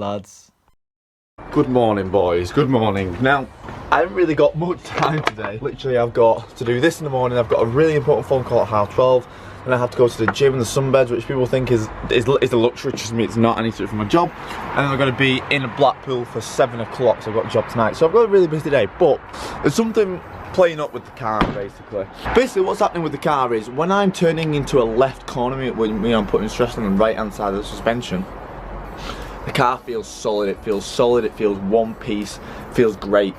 lads. Good morning, boys. Good morning. Now, I haven't really got much time today. Literally, I've got to do this in the morning. I've got a really important phone call at 12:30. And I have to go to the gym and the sunbeds, which people think is a luxury. Trust me, it's not. I need to do it for my job. And then I'm going to be in Blackpool for 7 o'clock, so I've got a job tonight. So I've got a really busy day, but there's something playing up with the car, basically. Basically, what's happening with the car is when I'm turning into a left corner, when I'm putting stress on the right-hand side of the suspension, the car feels solid. It feels solid. It feels one piece. Feels great.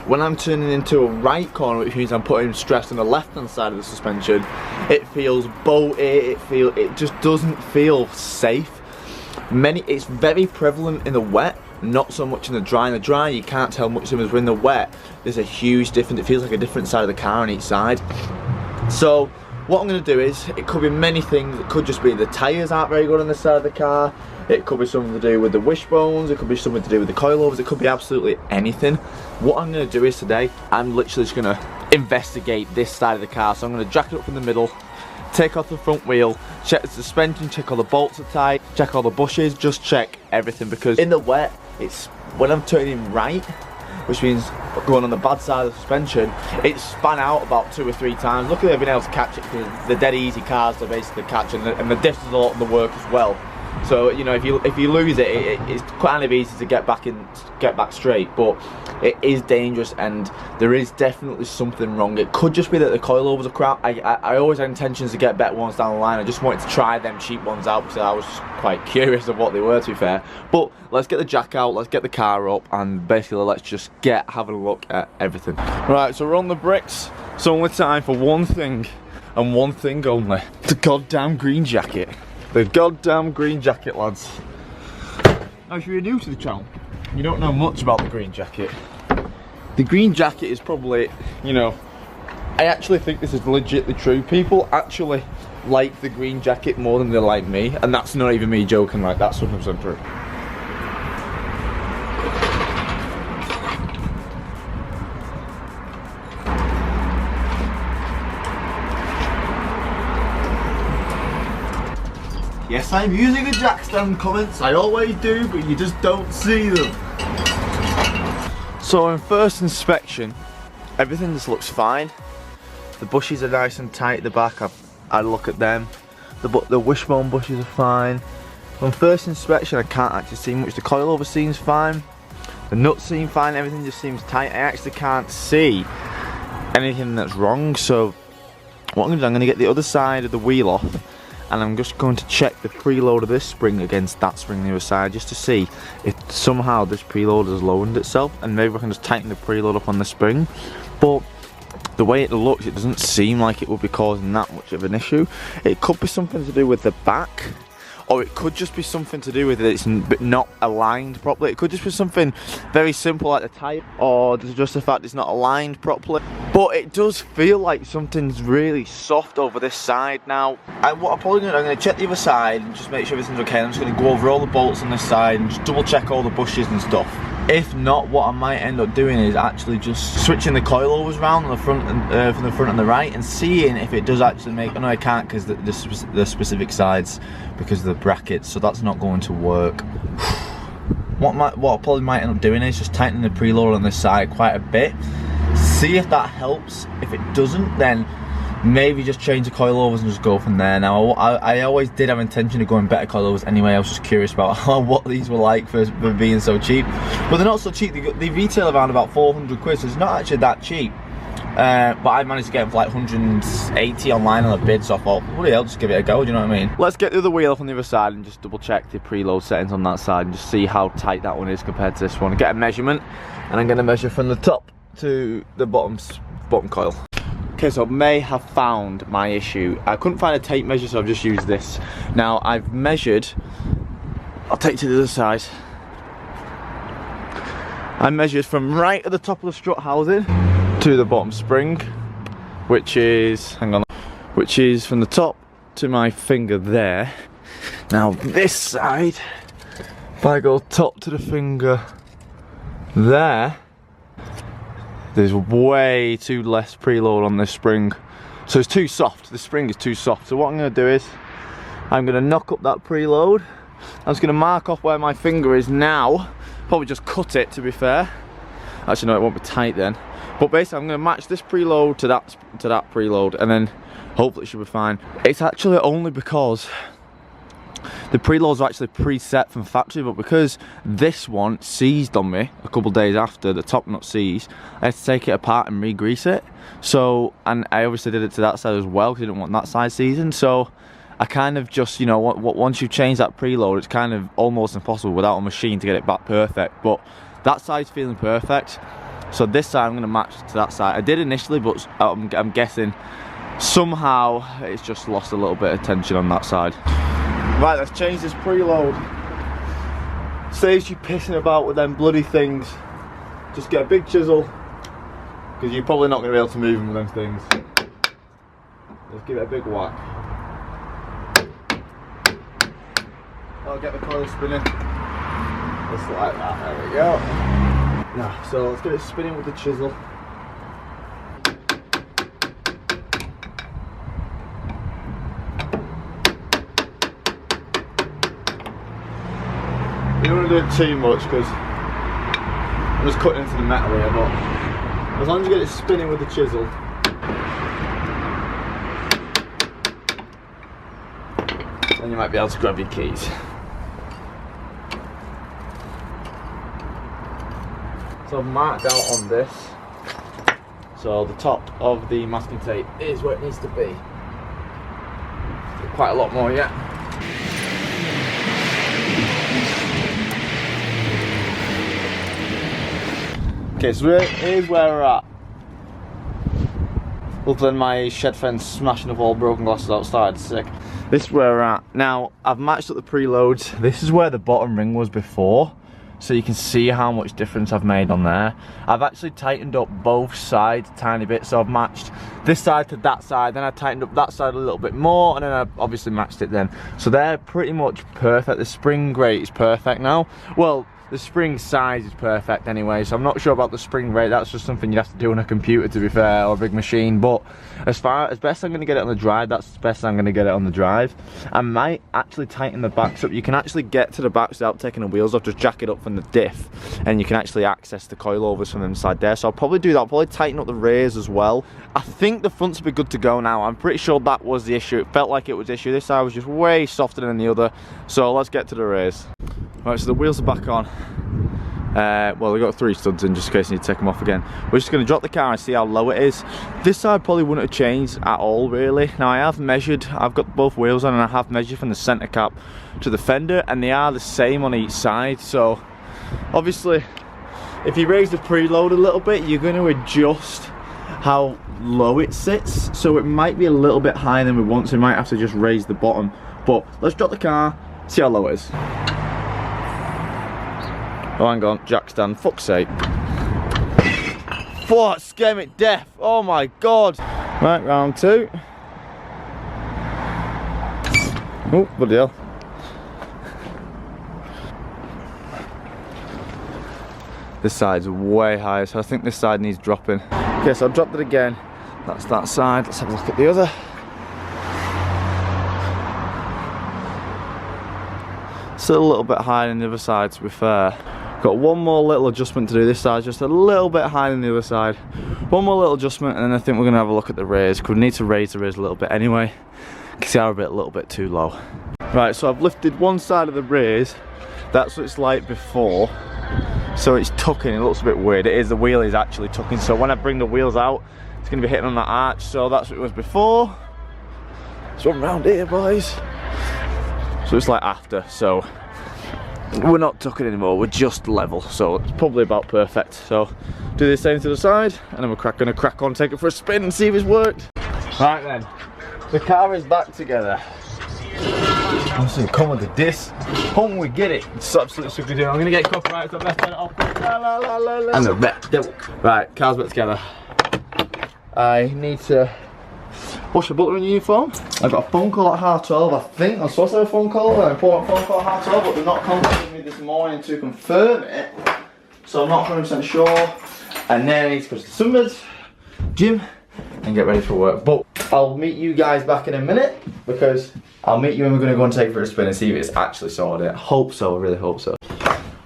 When I'm turning into a right corner, which means I'm putting stress on the left-hand side of the suspension, it feels bolty. It just doesn't feel safe. It's very prevalent in the wet, not so much in the dry. In the dry, you can't tell much difference. But in the wet, there's a huge difference. It feels like a different side of the car on each side. So what I'm going to do is, it could be many things. It could just be the tyres aren't very good on this side of the car. It could be something to do with the wishbones. It could be something to do with the coilovers. It could be absolutely anything. What I'm going to do is today, I'm literally just going to investigate this side of the car. So I'm going to jack it up from the middle, take off the front wheel, check the suspension, check all the bolts are tight, check all the bushes, just check everything. Because in the wet, it's when I'm turning right, which means going on the bad side of the suspension, it span out about 2 or 3 times. Luckily I've been able to catch it because they're dead easy cars to basically catch, and the diffs is a lot of the work as well. So you know, if you lose it, it's kind of easy to get back straight, but it is dangerous, and there is definitely something wrong. It could just be that the coilovers are crap. I always had intentions to get better ones down the line. I just wanted to try them cheap ones out because I was quite curious of what they were, to be fair. But let's get the jack out, let's get the car up, and basically let's just have a look at everything. Right, so we're on the bricks. It's only time for one thing, and one thing only: the goddamn green jacket. The goddamn green jacket, lads. Now, if you're new to the channel, you don't know much about the green jacket. The green jacket is probably, you know, I actually think this is legitimately true. People actually like the green jacket more than they like me, and that's not even me joking, like, that's 100% true. Yes, I'm using a jack stand, comments. I always do, but you just don't see them. So on first inspection, everything just looks fine. The bushes are nice and tight at the back. I look at them. The wishbone bushes are fine. On first inspection, I can't actually see much. The coilover seems fine. The nuts seem fine. Everything just seems tight. I actually can't see anything that's wrong. So what I'm going to get the other side of the wheel off, and I'm just going to check the preload of this spring against that spring on the other side, just to see if somehow this preload has lowered itself, and maybe I can just tighten the preload up on the spring. But the way it looks, it doesn't seem like it would be causing that much of an issue. It could be something to do with the back, or it could just be something to do with it's not aligned properly. It could just be something very simple like the tyre, or just the fact it's not aligned properly. But it does feel like something's really soft over this side now. What I'm probably going to do, I'm going to check the other side and just make sure everything's okay. I'm just going to go over all the bolts on this side and just double check all the bushes and stuff. If not, what I might end up doing is actually just switching the coilovers around on the front and from the front and the right, and seeing if it does actually make. Oh no, I can't because the specific sides because of the brackets, so that's not going to work. What I probably might end up doing is just tightening the preload on this side quite a bit. See if that helps. If it doesn't, then maybe just change the coilovers and just go from there. Now, I always did have intention of going better coilovers anyway. I was just curious about what these were like for being so cheap. But they're not so cheap. They retail around about 400 quid, so it's not actually that cheap. But I managed to get them for like 180 online on a bid, so I thought, bloody hell, just give it a go, do you know what I mean? Let's get the other wheel off on the other side and just double check the preload settings on that side and just see how tight that one is compared to this one. Get a measurement, and I'm going to measure from the top to the bottom coil. Okay, so I may have found my issue. I couldn't find a tape measure, so I've just used this. Now I've measured, I'll take it to the other side. I measured from right at the top of the strut housing to the bottom spring, which is, hang on, which is from the top to my finger there. Now this side, if I go top to the finger there, there's way too less preload on this spring. So it's too soft, the spring is too soft. So what I'm going to do is, I'm going to knock up that preload I'm just going to mark off where my finger is now. Probably just cut it, to be fair. Actually no, it won't be tight then. But basically I'm going to match this preload to that preload, and then hopefully it should be fine. It's actually only because the preloads are actually preset from factory, but because this one seized on me a couple days after the top nut seized, I had to take it apart and re-grease it. So, and I obviously did it to that side as well because I didn't want that side seizing. So I kind of just, you know, once you've changed that preload, it's kind of almost impossible without a machine to get it back perfect. But that side's feeling perfect. So this side I'm going to match to that side. I did initially, but I'm guessing somehow it's just lost a little bit of tension on that side. Right, let's change this preload. Saves you pissing about with them bloody things. Just get a big chisel, because you're probably not going to be able to move them with them things. Let's give it a big whack. I'll get the coil spinning. Just like that, there we go. Now, so let's get it spinning with the chisel. You don't want to do it too much because I'm just cutting into the metal here, but as long as you get it spinning with the chisel, then you might be able to grab your keys. So I've marked out on this, so the top of the masking tape is where it needs to be. Quite a lot more yet. Okay, so here's where we're at. Other than my shed fence smashing up all broken glasses outside, sick. This is where we're at. Now, I've matched up the preloads. This is where the bottom ring was before, so you can see how much difference I've made on there. I've actually tightened up both sides a tiny bit, so I've matched this side to that side, then I tightened up that side a little bit more, and then I obviously matched it then. So they're pretty much perfect. The spring rate is perfect now. Well, the spring size is perfect anyway, so I'm not sure about the spring rate. That's just something you'd have to do on a computer, to be fair, or a big machine. But as best I'm going to get it on the drive, that's the best I'm going to get it on the drive. I might actually tighten the backs up. You can actually get to the backs without taking the wheels off. Just jack it up from the diff, and you can actually access the coilovers from inside there. So I'll probably do that. I'll probably tighten up the rears as well. I think the fronts will be good to go now. I'm pretty sure that was the issue. It felt like it was the issue. This side was just way softer than the other. So let's get to the rears. Right, so the wheels are back on. Well, we've got 3 studs in just in case I need to take them off again. We're just going to drop the car and see how low it is. This side probably wouldn't have changed at all, really. Now, I have measured, I've got both wheels on, and I have measured from the centre cap to the fender, and they are the same on each side. So, obviously, if you raise the preload a little bit, you're going to adjust how low it sits. So it might be a little bit higher than we want, so we might have to just raise the bottom. But let's drop the car, see how low it is. Oh, hang on, jack stand, fuck's sake. What, scared me to death, oh my god. Right, round 2. Oh, bloody hell. This side's way higher, so I think this side needs dropping. Okay, so I've dropped it again. That's that side, let's have a look at the other. Still a little bit higher than the other side, to be fair. Got one more little adjustment to do. This side's just a little bit higher than the other side. One more little adjustment, and then I think we're going to have a look at the rears, because we need to raise the rears a little bit anyway, because they are a little bit too low. Right, so I've lifted one side of the rears. That's what it's like before. So it's tucking, it looks a bit weird. It is, the wheel is actually tucking, so when I bring the wheels out, it's going to be hitting on that arch, so that's what it was before. So I'm round here, boys. So it's like after, so we're not tucking anymore, we're just level, so it's probably about perfect. So do the same to the side, and then we're gonna crack on, take it for a spin and see if it's worked. Right then, the car is back together. Obviously come with the disc, home we get it. It's absolutely super good. I'm gonna get copyright, so best turn it off. And the rep devil. Right, car's back together. I need to wash a butler in uniform. I've got a phone call at 12:30, I think. I'm supposed to have a phone call, an important phone call at 12:30, but they're not contacting me this morning to confirm it. So I'm not 100% sure. And then I need to go to the sunbeds, gym, and get ready for work. But I'll meet you guys back in a minute, because I'll meet you and we're going to go and take it for a spin and see if it's actually sorted. I hope so, I really hope so.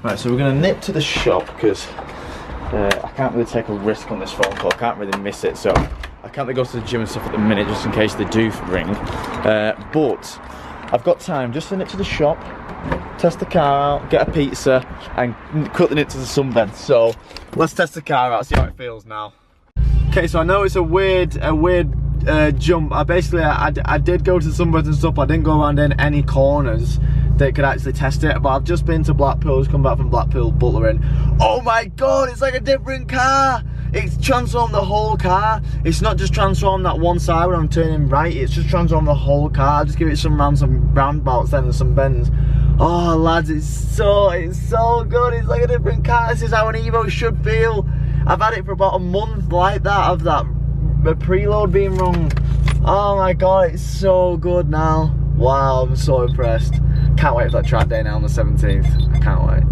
Right, so we're going to nip to the shop, because I can't really take a risk on this phone call. I can't really miss it, so I can't really go to the gym and stuff at the minute, just in case they do ring. But I've got time just to nip to the shop, test the car out, get a pizza, and quickly nip to the sunbed. So let's test the car out, see how it feels now. Okay, so I know it's a weird jump. I did go to the sunbeds and stuff. I didn't go around in any corners that could actually test it, but I've just been to Blackpool, just come back from Blackpool, butlering. Oh my god, it's like a different car! It's transformed the whole car. It's not just transformed that one side when I'm turning right, it's just transformed the whole car. Just give it some roundabouts then and some bends. Oh lads, it's so good. It's like a different car. This is how an Evo should feel. I've had it for about a month like that, of that preload being wrong. Oh my god, it's so good now. Wow, I'm so impressed. Can't wait for that track day now on the 17th. I can't wait.